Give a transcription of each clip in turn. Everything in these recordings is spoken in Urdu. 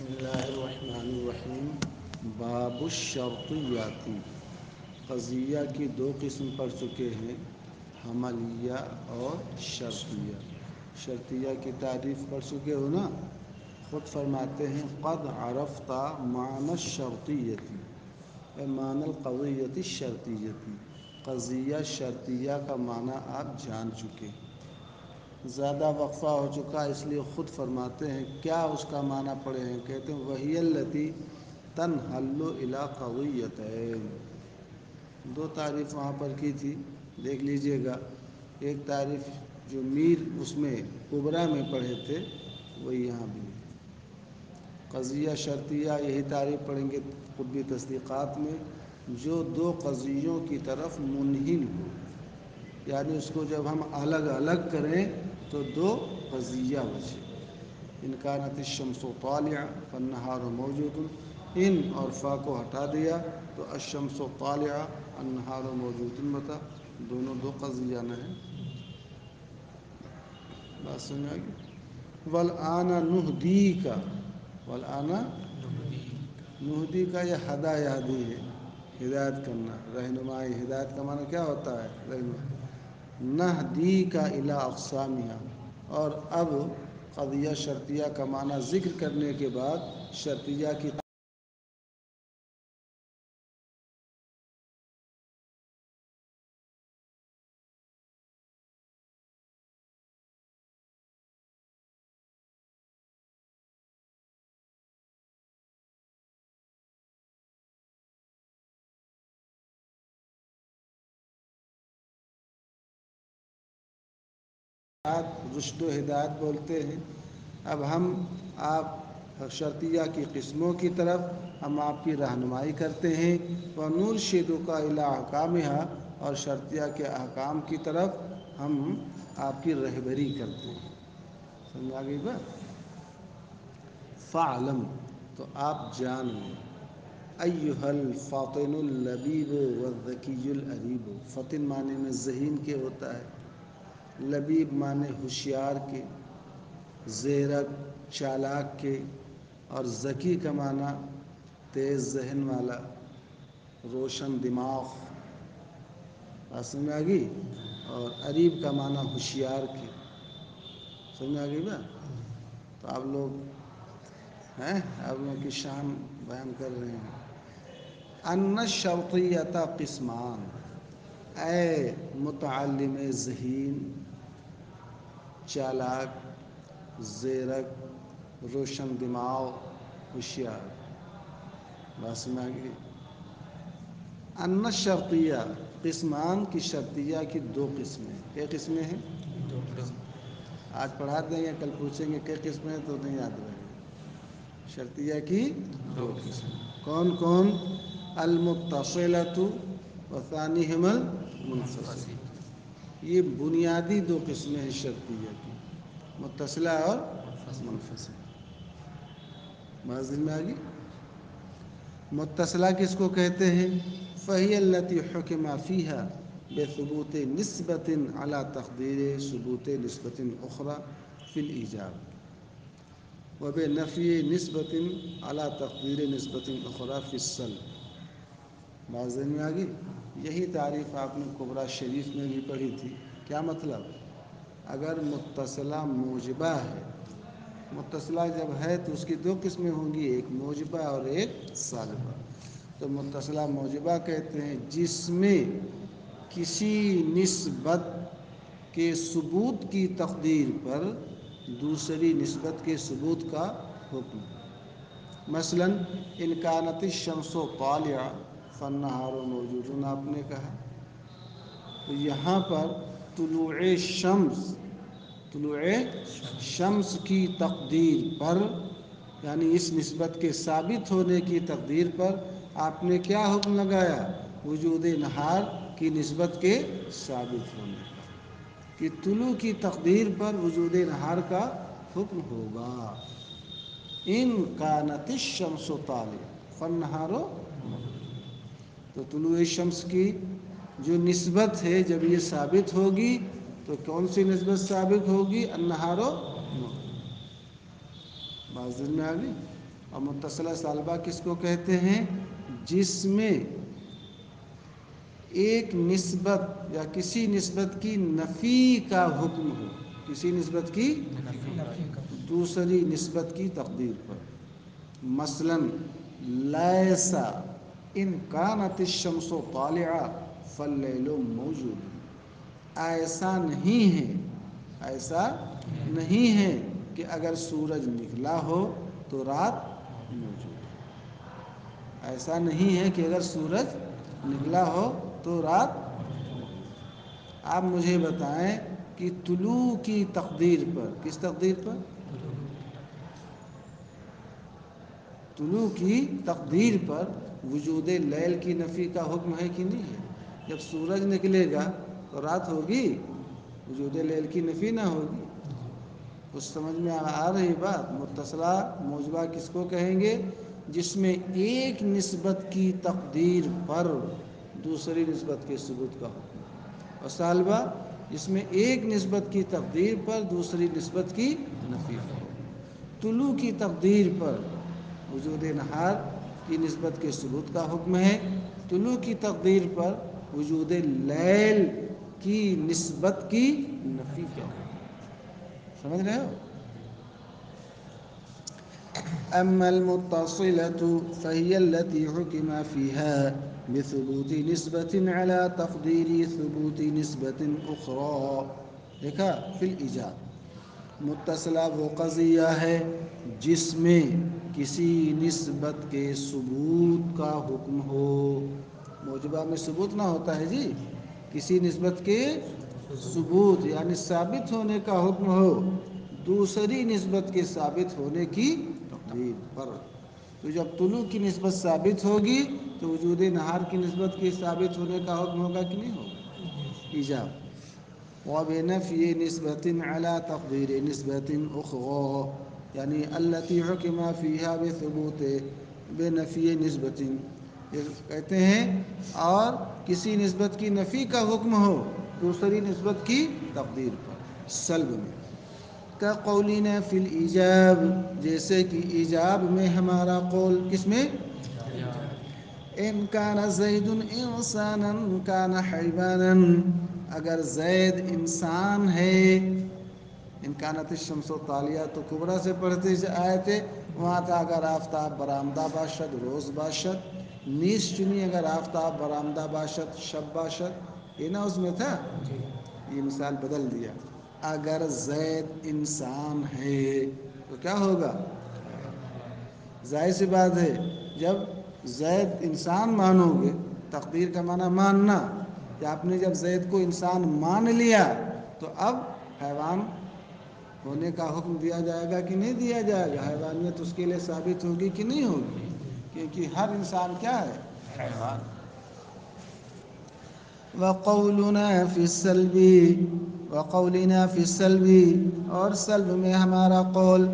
بسم اللہ الرحمن الرحیم باب الشرطیاتی قضیہ کی دو قسم پڑھ چکے ہیں، حملیہ اور شرطیہ۔ شرطیہ کی تعریف پڑھ چکے ہو نا، خود فرماتے ہیں قد عرفت معنی الشرطیتی اے معنی القضیۃ الشرطیتی، قضیہ شرطیہ کا معنی آپ جان چکے۔ زیادہ وقفہ ہو چکا اس لیے خود فرماتے ہیں کیا اس کا معنی پڑھے ہیں، کہتے ہیں وہی التی تنحل الی قضیتین۔ دو تعریف وہاں پر کی تھی، دیکھ لیجئے گا۔ ایک تعریف جو میر اس میں کبرا میں پڑھے تھے وہی یہاں بھی ہے۔ قضیہ شرطیہ یہی تعریف پڑھیں گے قطبی تصدیقات میں، جو دو قضیوں کی طرف منحل ہو، یعنی اس کو جب ہم الگ الگ کریں تو دو قضیہ بچے۔ ان کانت الشمس طالعہ فالنہار موجود، ان اور فا کو ہٹا دیا تو الشمس طالعہ النہار موجود بتا، دونوں دو قضیہ نہ ہیں۔ بات سمجھ آ گئی؟ والآن نہدیک، والآن نہدی کا یہ ہدا یہدی ہے، ہدایت کرنا، رہنمائی۔ ہدایت کا معنی کیا ہوتا ہے؟ رہنمائی۔ نہدیک الی اقسامہا، اور اب قضیہ شرطیہ کا معنی ذکر کرنے کے بعد شرطیہ کی رشد و ہدایت بولتے ہیں۔ اب ہم آپ شرطیہ کی قسموں کی طرف ہم آپ کی رہنمائی کرتے ہیں، وَنُرْشِدُكَ إِلَىٰ أَحْكَامِهَا، اور شرطیہ کے احکام کی طرف ہم آپ کی رہبری کرتے ہیں۔ سمجھ آ گئی بات؟ فَاعْلَمْ، تو آپ جان لیں، أَيُّهَا الْفَطِنُ اللَّبِيبُ وَالذَّكِيُّ الْأَرِيبُ۔ فطن معنی میں ذہین کے ہوتا ہے، لبیب معنی ہوشیار کے، زیرک چالاک کے، اور ذکی کا معنی تیز ذہن والا، روشن دماغ۔ بات سمجھ آ گئی؟ اور اریب کا معنی ہوشیار کے۔ سمجھ آ گئی بات؟ تو آپ لوگ ہیں، آپ لوگوں کی شان بیان کر رہے ہیں۔ ان الشرطیۃ قسمان، اے متعلم ذہین، چالاک، زیرک، روشن دماغ، ہوشیار۔ بات سمجھ آ گئی؟ ان الشرطیہ قسمان، کی شرطیہ کی دو قسمیں۔ کئی قسمیں ہیں؟ دو قسم۔ آج پڑھا دیں گے، کل پوچھیں گے کئی قسمیں تو نہیں یاد رہے گا۔ شرطیہ کی دو قسم کون کون؟ المتصلۃ وثانیہما المنفصل۔ یہ بنیادی دو قسمیں ہیں شرطیہ کی، متصلہ اور منفصل۔ بات سمجھ میں آ گئی؟ متصلہ کس کو کہتے ہیں؟ فہی التی حکم فیہا بثبوت نسبۃ علی تقدیر ثبوت نسبۃ اخری فی الایجاب وبنفی نسبۃ علی تقدیر نسبۃ اخری فی السلب۔ بات سمجھ میں آ گئی؟ یہی تعریف آپ نے کبریٰ شریف میں بھی پڑھی تھی۔ کیا مطلب؟ اگر متصلہ موجبہ ہے، متصلہ جب ہے تو اس کی دو قسمیں ہوں گی، ایک موجبہ اور ایک سالبہ۔ تو متصلہ موجبہ کہتے ہیں جس میں کسی نسبت کے ثبوت کی تقدیر پر دوسری نسبت کے ثبوت کا حکم۔ مثلا ان کانت الشمس طالعہ فالنہار موجود، آپ نے کہا تو یہاں پر طلوع شمس کی تقدیر پر، یعنی اس نسبت کے ثابت ہونے کی تقدیر پر آپ نے کیا حکم لگایا؟ وجود نہار کی نسبت کے ثابت ہونے کا، کہ طلوع کی تقدیر پر وجود نہار کا حکم ہوگا۔ ان کانت الشمس طالعہ فالنہار موجود، تو طلوع شمس کی جو نسبت ہے جب یہ ثابت ہوگی تو کون سی نسبت ثابت ہوگی؟ النہار موجود۔ بات سمجھ میں آ گئی؟ اور متصلہ سالبہ کس کو کہتے ہیں؟ جس میں ایک نسبت یا کسی نسبت کی نفی کا حکم ہو، کسی نسبت کی دوسری نسبت کی تقدیر پر. مثلا لیسا ان کانت الشمس طالعہ فاللیل موجود، ایسا نہیں ہے، ایسا نہیں ہے کہ اگر سورج نکلا ہو تو رات موجود ہے. ایسا نہیں ہے کہ اگر سورج نکلا ہو تو رات. آپ مجھے بتائیں کہ طلوع کی تقدیر پر، کس تقدیر پر؟ طلوع کی تقدیر پر وجود لیل کی نفی کا حکم ہے کہ نہیں ہے؟ جب سورج نکلے گا تو رات ہوگی، وجود لیل کی نفی نہ ہوگی. کچھ سمجھ میں آ رہی بات؟ متصلہ موجبہ کس کو کہیں گے؟ جس میں ایک نسبت کی تقدیر پر دوسری نسبت کے ثبوت کا حکم. اور سالبہ جس میں ایک نسبت کی تقدیر پر دوسری نسبت کی نفی کا حکم. طلوع کی تقدیر پر وجود نہار کی نسبت کے ثبوت کا حکم ہے. طلوع کی تقدیر پر وجود لیل کی نسبت کی نفی کا حکم. سمجھ رہے ہو؟ اما المتصلة فهي التي حكم فيها بثبوت نسبة على تقدير ثبوت نسبة أخرى. دیکھا فی الایجاب. متصلہ وہ قضیہ ہے جس میں کسی نسبت کے ثبوت کا حکم ہو. موجبہ میں ثبوت نہ ہوتا ہے جی، کسی نسبت کے ثبوت یعنی ثابت ہونے کا حکم ہو دوسری نسبت کے ثابت ہونے کی تقدیر پر. تو جب طلوع کی نسبت ثابت ہوگی تو وجود نہار کی نسبت کے ثابت ہونے کا حکم ہوگا کہ نہیں ہوگا؟ ایجاب. وبنفی نسبت علی تقدیر نسبت اخرى یعنی التي حکم فیہا بثبوت بنفی نسبت. کہتے ہیں اور کسی نسبت کی نفی کا حکم ہو دوسری نسبت کی تقدیر پر. سلب میں کا قولنا فی الایجاب، جیسے کہ ایجاب میں ہمارا قول. کس میں؟ ان کان زید انسانا کان حیوانا، اگر زید انسان ہے. ان کانت الشمس طالیہ تو کبرا سے پڑھتے آئے تھے، وہاں تھا اگر آفتاب برآمدہ باشد روز باشد. نیس چنی اگر آفتاب برآمدہ باشد شب باشد. یہ نہ اس میں تھا، یہ مثال بدل دیا. اگر زید انسان ہے تو کیا ہوگا؟ ظاہر سی بات ہے جب زید انسان مانو گے، تقدیر کا معنی ماننا، کہ آپ نے جب زید کو انسان مان لیا تو اب حیوان ہونے کا حکم دیا جائے گا کہ نہیں دیا جائے گا؟ حیوانیت اس کے لیے ثابت ہوگی کہ نہیں ہوگی؟ کیونکہ ہر انسان کیا ہے؟ حیوان. وقولنا فی السلب، وقولنا فی السلب اور سلب میں ہمارا قول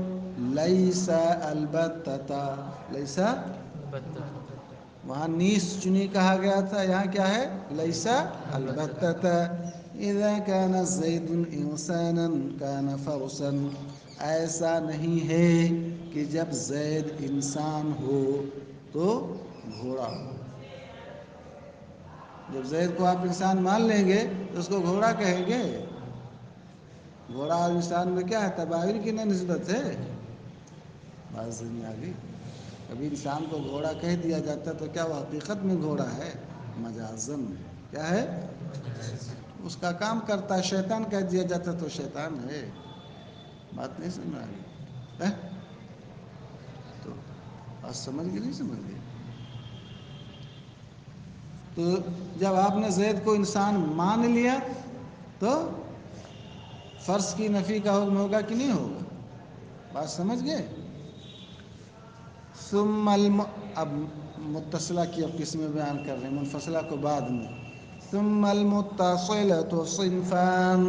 لیس البتہ، لیس وہاں نیس چنی کہا گیا تھا، یہاں کیا ہے؟ لیس البتہ. اذا کان زید انسانا کان فرسا، ایسا نہیں ہے کہ جب زید انسان ہو تو گھوڑا ہو. جب زید کو آپ انسان مان لیں گے تو اس کو گھوڑا کہیں گے. گھوڑا اور انسان میں کیا ہے؟ تباہر کی نہ نسبت ہے. بات سمجھ میں آ گئی؟ کبھی انسان کو گھوڑا کہہ دیا جاتا تو کیا وہ حقیقت میں گھوڑا ہے؟ مجازن کیا ہے؟ اس کا کام کرتا ہے. شیطان کہہ دیا جاتا تو شیطان ہے. بات نہیں سمجھ میں آ گئی؟ تو بات سمجھ گئی نہیں سمجھ گئی؟ تو جب آپ نے زید کو انسان مان لیا تو فرض کی نفی کا حکم ہوگا کہ نہیں ہوگا؟ بات سمجھ گئے؟ ثم اب متصلہ کی اب قسمیں بیان کر رہے ہیں، منفصلہ کو بعد میں. ثم المتصلة صنفان،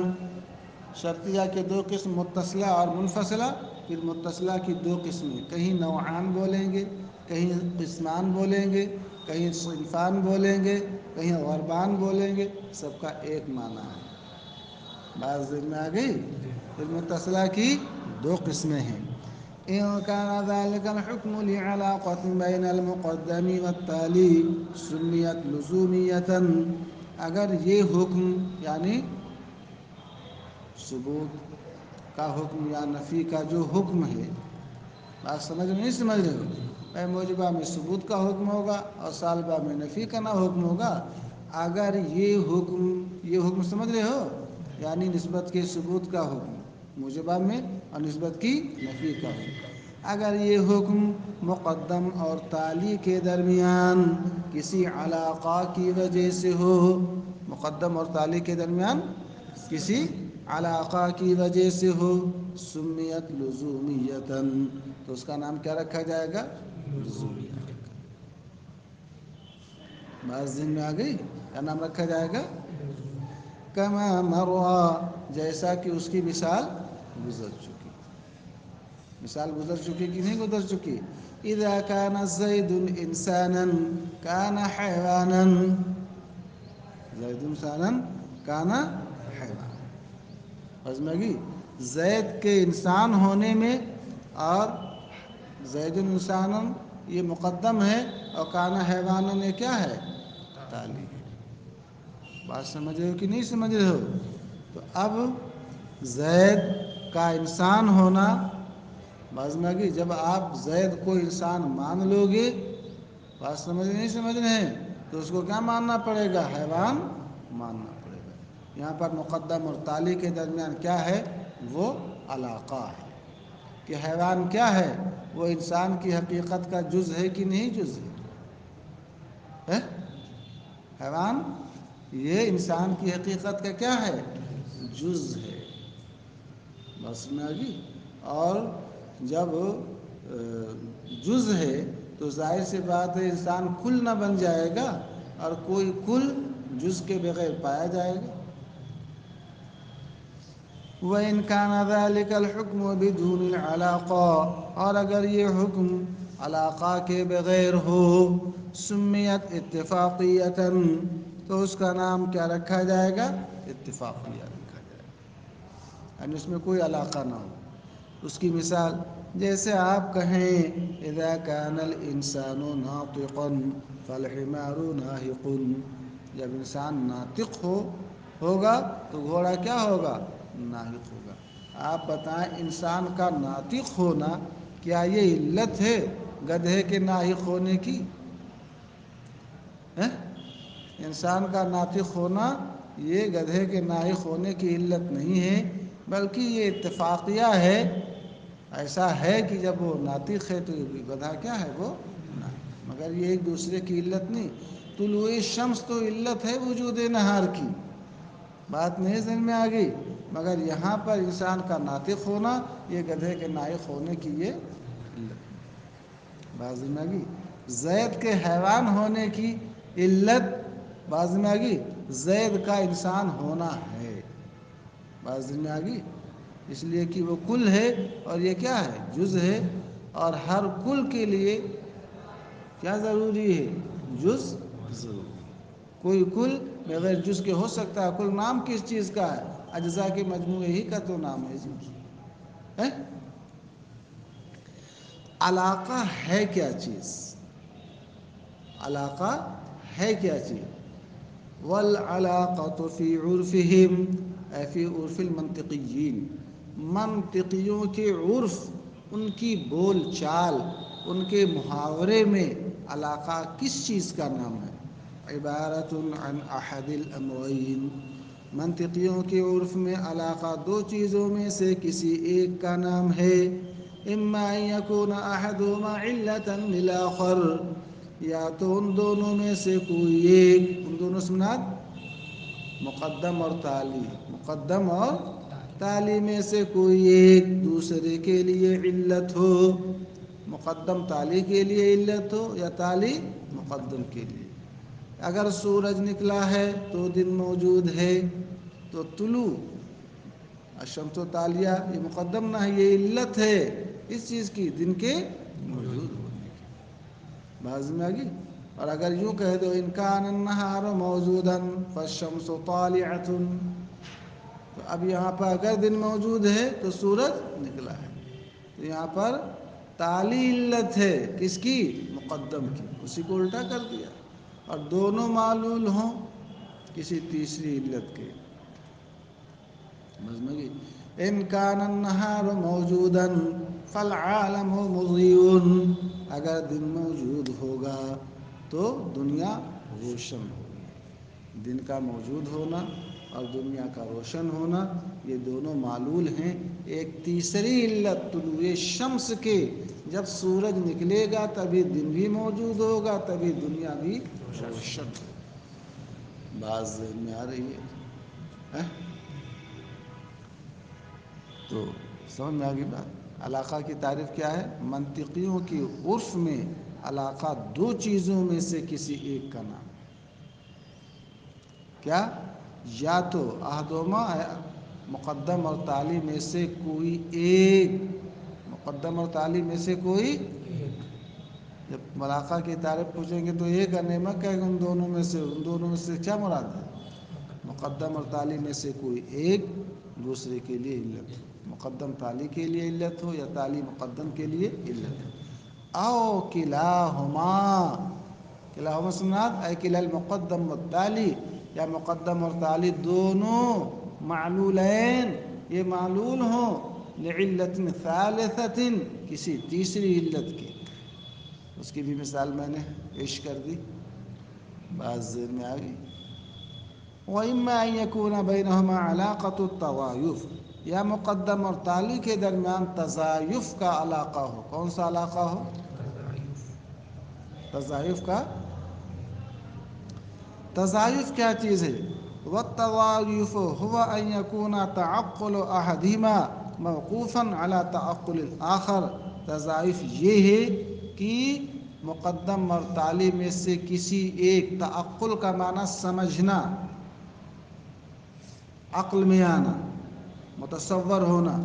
شرطیہ کے دو قسم متصلہ اور منفصلہ. پھر متصلہ کی دو قسمیں، کہیں نوعان بولیں گے، کہیں قسمان بولیں گے، کہیں صنفان بولیں گے، کہیں غربان بولیں گے. سب کا ایک معنی ہے. بات ذہن میں آ گئی؟ پھر متصلہ کی دو قسمیں ہیں. إن كان ذلك الحكم لعلاقة بين المقدم والتالي سميت لزومیۃ. اگر یہ حکم یعنی ثبوت کا حکم یا نفی کا جو حکم ہے، بات سمجھ میں نہیں سمجھ رہے ہو؟ موجبہ میں ثبوت کا حکم ہوگا اور سالبہ میں نفی کا نہ حکم ہوگا. اگر یہ حکم سمجھ رہے ہو، یعنی نسبت کے ثبوت کا حکم موجبہ میں اور نسبت کی نفی کا حکم، اگر یہ حکم مقدم اور تالی کے درمیان کسی علاقہ کی وجہ سے ہو، مقدم اور تالی کے درمیان کسی علاقہ کی وجہ سے ہو، سمیت لزومیۃ، تو اس کا نام کیا رکھا جائے گا؟ لزومیت. بات ذہن میں آ گئی؟ کیا نام رکھا جائے گا؟ کما مر، جیسا کہ اس کی مثال گزر چکی. مثال گزر چکی کہ نہیں گزر چکی؟ اذا كان زید انسانا كان حیوانا، زید انسانا كان حیوانا. سمجھ زید کے انسان ہونے میں اور زید انسانا یہ مقدم ہے اور کانا حیوانا یہ کیا ہے؟ تالی ہے. بات سمجھ رہے ہو کہ نہیں سمجھ رہے ہو؟ تو اب زید کا انسان ہونا، بات سمجھ گئی، جب آپ زید کو انسان مان لو گے، بات سمجھ نہیں سمجھ رہے ہیں، تو اس کو کیا ماننا پڑے گا؟ حیوان ماننا پڑے گا. یہاں پر مقدم اور تالی کے درمیان کیا ہے؟ وہ علاقہ ہے کہ حیوان کیا ہے؟ وہ انسان کی حقیقت کا جز ہے کہ نہیں جز ہے؟ حیوان یہ انسان کی حقیقت کا کیا ہے؟ جز ہے. بس میں آ گئی. اور جب جز ہے تو ظاہر سی بات ہے انسان کل نہ بن جائے گا، اور کوئی کل جز کے بغیر پایا جائے گا. وَإِنْ كَانَ ذَلِكَ الْحُكْمُ بِدُونِ الْعَلَاقَةِ، اور اگر یہ حکم علاقہ کے بغیر ہو، سمیت اتفاقیۃ، تو اس کا نام کیا رکھا جائے گا؟ اتفاقیہ رکھا جائے گا، یعنی اس میں کوئی علاقہ نہ ہو. اس کی مثال جیسے آپ کہیں اذا كان الانسان ناطقا فالحمار ناہق، جب انسان ناطق ہوگا تو گھوڑا کیا ہوگا؟ ناہق ہوگا. آپ بتائیں انسان کا ناطق ہونا کیا یہ علت ہے گدھے کے ناہق ہونے کی؟ انسان کا ناطق ہونا یہ گدھے کے ناہق ہونے کی علت نہیں ہے، بلکہ یہ اتفاقیہ ہے. ایسا ہے کہ جب وہ ناطق ہے تو گدھا کیا ہے؟ وہ ناہق، مگر یہ ایک دوسرے کی علت نہیں. طلوع شمس تو علت ہے وجود نہار کی، بات نہیں سمجھ میں آ گئی، مگر یہاں پر انسان کا ناطق ہونا یہ گدھے کے ناہق ہونے کی یہ علت. بات میں آ گئی. زید کے حیوان ہونے کی علت، بات میں آ گئی، زید کا انسان ہونا ہے. بات میں آ گئی. اس لیے کہ وہ کل ہے اور یہ کیا ہے؟ جز ہے. اور ہر کل کے لیے کیا ضروری ہے؟ جز ضروری ہے. کوئی کل بغیر جز کے ہو سکتا ہے؟ کل نام کس چیز کا ہے؟ اجزاء کے مجموعے ہی کا تو نام ہے جی. علاقہ ہے کیا چیز؟ علاقہ ہے کیا چیز؟ والعلاقۃ فی عرفہم، اے فی عرف المنطقیین، منطقیوں کے عرف، ان کی بول چال، ان کے محاورے میں علاقہ کس چیز کا نام ہے؟ عبارۃ عن احد الامرین، منطقیوں کے عرف میں علاقہ دو چیزوں میں سے کسی ایک کا نام ہے. اما ان یکون احدہما علۃ للآخر، یا تو ان دونوں میں سے کوئی ایک، ان دونوں سے مراد مقدم اور تالی، مقدم اور تالی میں سے کوئی ایک دوسرے کے لیے علت ہو. مقدم تالی کے لیے علت ہو یا تالی مقدم کے لیے. اگر سورج نکلا ہے تو دن موجود ہے، تو طلوع الشمس و تالیہ یہ مقدم نہ ہے، یہ علت ہے اس چیز کی، دن کے موجود ہونے کی. بات میں آ گئی. اور اگر یوں کہہ دو ان کان النہار موجودا فالشمس طالعۃ، تو اب یہاں پر اگر دن موجود ہے تو سورج نکلا ہے، تو یہاں پر تالی علت ہے کس کی؟ مقدم کی، اسی کو الٹا کر دیا. اور دونوں معلول ہوں کسی تیسری علت کے. سمجھ میں گئی؟ ان کان النہار موجودا فالعالم مضیء، اگر دن موجود ہوگا تو دنیا روشن ہوگی. دن کا موجود ہونا اور دنیا کا روشن ہونا یہ دونوں معلول ہیں. ایک تیسری علت طلوع شمس کے، جب سورج نکلے گا تبھی دن بھی موجود ہوگا، تبھی دنیا بھی روشن ہوگی. بات ذہن میں آ رہی ہے؟ تو سمجھ میں آ گئی بات. علاقہ کی تعریف کیا ہے؟ منطقیوں کی عرف میں علاقہ دو چیزوں میں سے کسی ایک کا نام. کیا؟ یا تو احدہما، مقدم اور تالی میں سے کوئی ایک، مقدم اور تالی میں سے کوئی. جب ملاقہ کی تعریف پوچھیں گے تو ایک انیمک ہے، ان دونوں میں سے کیا مراد ہے؟ مقدم اور تالی میں سے کوئی ایک دوسرے کے لیے علت ہو. مقدم تالی کے لیے علت ہو یا تالی مقدم کے لیے علت ہو. او کلاہما، کلاہما سمات اے کلا المقدم والتالی، یا مقدم اور تالی دونوں معلولین، یہ معلول ہوں لعلت ثالثۃ، کسی تیسری علت کی. اس کی بھی مثال میں نے پیش کر دی. بات ذہن میں آ گئی. وَإِمَّا أَن يَكُونَ بَيْنَهُمَا عَلَاقَةُ التَّضَايُفِ، یا مقدم اور تالی کے درمیان تضایف کا علاقہ ہو. کون سا علاقہ ہو؟ تضایف کا. تضایف کیا چیز ہے؟ وَالتَّضَایُفُ هُوَ أَن يَكُونَ تَعَقُّلُ أَحَدِهِمَا مَوْقُوفًا عَلَى تَعَقُّلِ الْآخَرِ. تضایف یہ ہے کہ مقدم اور تالی میں سے کسی ایک، تعقل کا معنی سمجھنا، عقل میں آنا، متصور ہونا.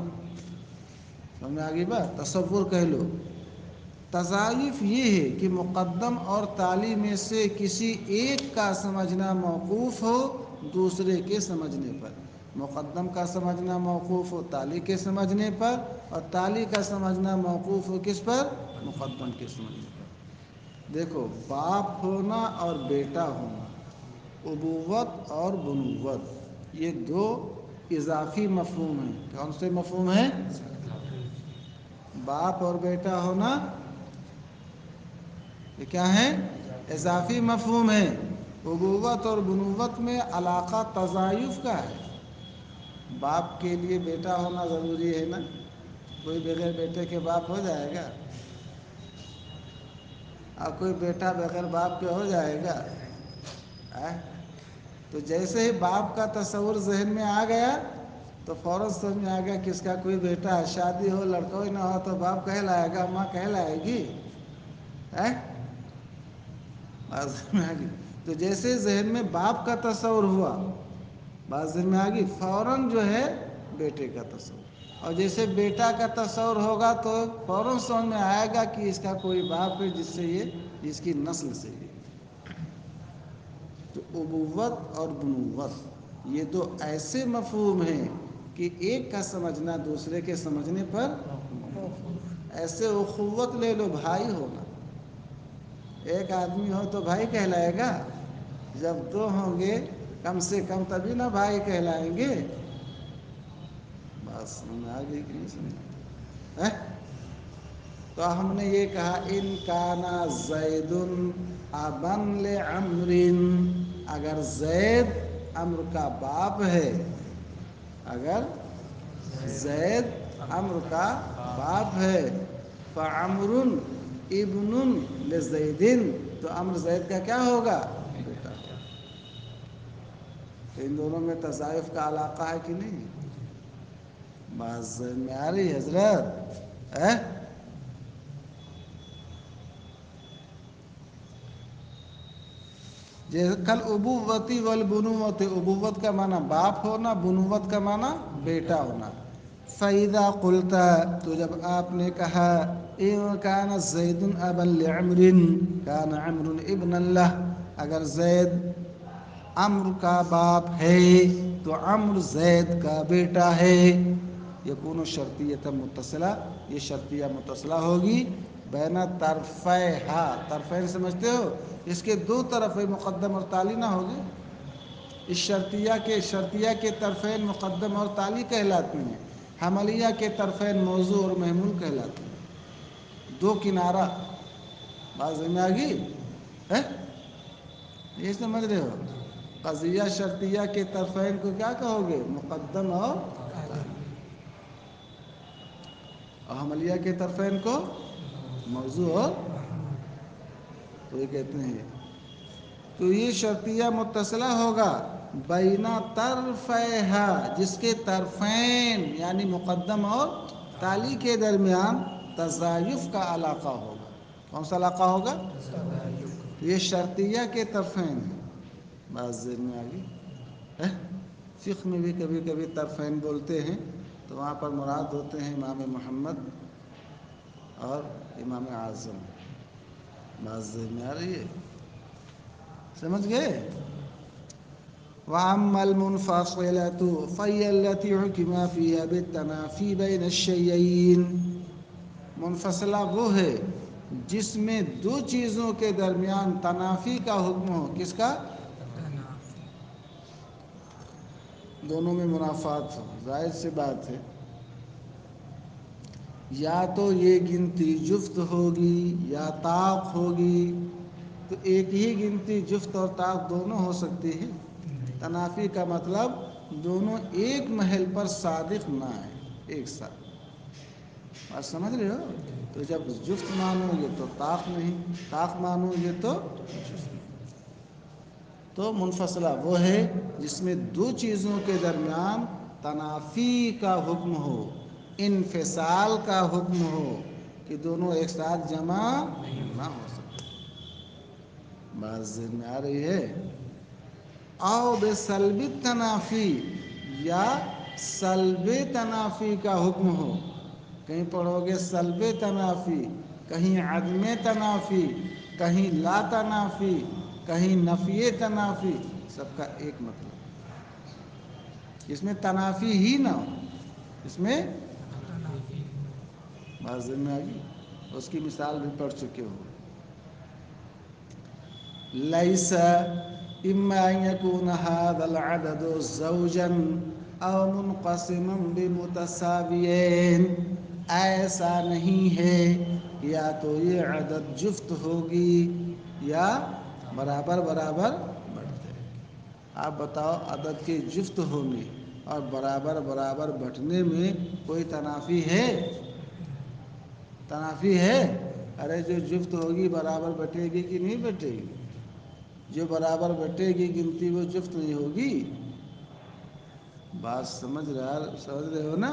سمجھ میں آگئی بات؟ تصور کہہ لو. تضایف یہ ہے کہ مقدم اور تالی میں سے کسی ایک کا سمجھنا موقوف ہو دوسرے کے سمجھنے پر. مقدم کا سمجھنا موقوف ہو تالی کے سمجھنے پر، اور تالی کا سمجھنا موقوف ہو کس پر؟ مقدم کے سمجھنے پر. دیکھو، باپ ہونا اور بیٹا ہونا، ابوت اور بنوت، یہ دو اضافی مفہوم ہیں. کون سے مفہوم ہیں؟ باپ اور بیٹا ہونا یہ کیا ہے؟ اضافی مفہوم ہے. ابوت اور بنوت میں علاقہ تضایف کا ہے. باپ کے لیے بیٹا ہونا ضروری ہے نا؟ کوئی بغیر بیٹے کے باپ ہو جائے گا؟ اور کوئی بیٹا بغیر باپ کے ہو جائے گا؟ تو جیسے ہی باپ کا تصور ذہن میں آ گیا تو فوراً سمجھ میں آ گیا کہ اس کا کوئی بیٹا ہے. شادی ہو لڑکا ہی نہ ہو تو باپ کہلائے گا، ماں کہلائے گی. تو جیسے ذہن میں باپ کا تصور ہوا، بات ذہن میں آ گئی، فوراً جو ہے بیٹے کا تصور. اور جیسے بیٹا کا تصور ہوگا تو فوراً سمجھ میں آئے گا کہ اس کا کوئی باپ ہے جس سے یہ، جس کی نسل سے یہ. تو ابوت اور بنوت یہ دو ایسے مفہوم ہیں کہ ایک کا سمجھنا دوسرے کے سمجھنے پر. ایسے اخوت لے لو، بھائی ہونا. ایک آدمی ہو تو بھائی کہلائے گا، جب دو ہوں گے کم سے کم تبھی نہ بھائی کہلائیں گے. بس سمجھ میں آ گئی کہ نہیں سمجھ میں؟ تو ہم نے یہ کہا ان کانا زید ابا لعمر، اگر زید عمرو کا باپ ہے، اگر زید عمرو کا باپ ہے، فعمر ابن لزید، تو عمرو زید کا کیا ہوگا؟ بیٹا ہوگا. تو ان دونوں میں تضایف کا علاقہ ہے کہ نہیں؟ بات ذہن میں آ رہی حضرت؟ جیسے کل ابوتی والبنوت، ابوت کا معنی باپ ہونا، بنوت کا معنی بیٹا ہونا. فَإِذَا قُلْتَ، تو جب آپ نے کہا إِن كَانَ زَيْدٌ أَبًا لِعَمْرٍ كَانَ عَمْرٌ ابْنًا لَهُ، اگر زید عمرو کا باپ ہے تو عمرو زید کا بیٹا ہے. یکون شرطیۃ متصلہ، یہ شرطیہ متصلہ ہوگی بین طرفیہا، طرفین سمجھتے ہو، اس کے دو طرف مقدم اور تالی نہ ہوگی. اس شرطیہ کے طرفین مقدم اور تالی کہلاتی ہیں. حملیہ کے طرفین موضوع اور محمول کہلاتے ہیں. دو کنارہ، بات سمجھ میں آ گئی ہے؟ یہ سمجھ رہے ہو؟ قضیہ شرطیہ کے طرفین کو کیا کہو گے؟ مقدم اور تالی. اور حملیہ کے طرفین کو موضوع اور، تو یہ کہتے ہیں تو یہ شرطیہ متصلہ ہوگا بینا طرفیہا، جس کے طرفین یعنی مقدم اور تالی کے درمیان تضایف کا علاقہ ہوگا. کون سا علاقہ ہوگا؟ یہ شرطیہ کے طرفین ہیں. بات ذہن میں آ گئی؟ فقہ میں بھی کبھی کبھی طرفین بولتے ہیں تو وہاں پر مراد ہوتے ہیں امام محمد اور امام اعظم. بات ذہن میں آ رہی ہے؟ سمجھ گئے؟ وَأَمَّا الْمُنْفَصِلَةُ فَهِيَ الَّتِي حُكِمَ فِيهَا بِالتَّنَافِي بَيْنَ الشَّيْئَيْنِ. منفصلہ وہ ہے جس میں دو چیزوں کے درمیان تنافی کا حکم ہو. کس کا؟ دونوں میں منافات ہو. ظاہر سی بات ہے، یا تو یہ گنتی جفت ہوگی یا طاق ہوگی. تو ایک ہی گنتی جفت اور طاق دونوں ہو سکتی ہے. تنافی کا مطلب دونوں ایک محل پر صادق نہ آئیں ایک ساتھ. بات سمجھ رہے ہو؟ تو جب جفت مانو گے تو طاق نہیں، طاق مانو گے تو جفت نہیں. تو منفصلہ وہ ہے جس میں دو چیزوں کے درمیان تنافی کا حکم ہو، انفصال کا حکم ہو، کہ دونوں ایک ساتھ جمع نہ ہو سکے. بات ذہن میں آ رہی ہے؟ او بسلب التنافی، یا سلب تنافی کا حکم ہو. کہیں پڑھو گے سلب تنافی، کہیں عدم تنافی، کہیں لا تنافی، کہیں نفی تنافی. سب کا ایک مطلب، اس میں تنافی ہی نہ ہو، اس میں بات ذہن میں آ گئی. اس کی مثال بھی پڑھ چکے ہو. لیس اما ان یکون هذا العدد زوجا او منقسما بمتساویین. ایسا نہیں ہے یا تو یہ عدد جفت ہوگی یا برابر برابر بڑھ جائے گی. آپ بتاؤ، عدد کے جفت ہونے اور برابر برابر بٹنے میں کوئی تنافی ہے؟ تنافی ہے؟ ارے جو جفت ہوگی برابر بٹے گی کہ نہیں بٹے گی؟ جو برابر بٹے گی گنتی وہ جفت نہیں ہوگی. بات سمجھ رہے ہو نا؟